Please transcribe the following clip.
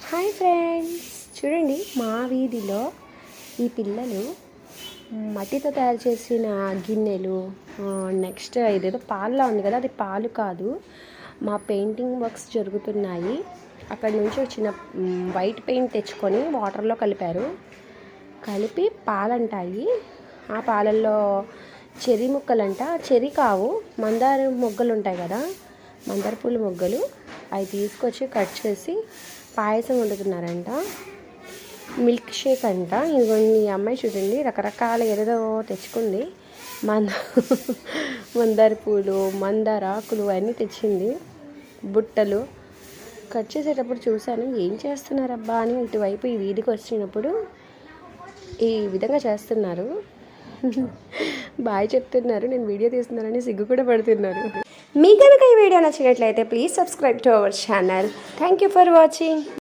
Hi friends, చూడండి మా వీధిలో ఈ పిల్లలు మట్టితో తయారు చేసిన గిన్నెలు, నెక్స్ట్ ఇదేదో పాలులా ఉంది కదా, అది పాలు కాదు, మా పెయింటింగ్ వర్క్స్ జరుగుతున్నాయి. అక్కడ నుంచి వచ్చిన వైట్ పెయింట్ తెచ్చుకొని వాటర్లో కలిపి పాలంటాయి. ఆ పాలల్లో చెర్రీ ముక్కలంట, చెర్రీ కావు, మందార మొగ్గలు ఉంటాయి కదా, మందార పూల మొగ్గలు, అవి తీసుకొచ్చి కట్ చేసి పాయసం వండుతున్నారంట. మిల్క్ షేక్ అంట. ఇదిగోండి, ఈ అమ్మాయి చూడండి రకరకాల ఏదేదో తెచ్చుకుంది. మందార పూలు, మందార ఆకులు అన్నీ తెచ్చింది. బుట్టలు కట్ చేసేటప్పుడు చూశాను, ఏం చేస్తున్నారబ్బా అని ఇటువైపు ఈ వీధికి వచ్చినప్పుడు ఈ విధంగా చేస్తున్నారు. బాయ్ చెప్తున్నారు, నేను వీడియో తీస్తున్నానని సిగ్గు కూడా పడుతున్నారు. మీ కనుక ఈ వీడియో నచ్చినట్లయితే please subscribe to our channel. Thank you for watching.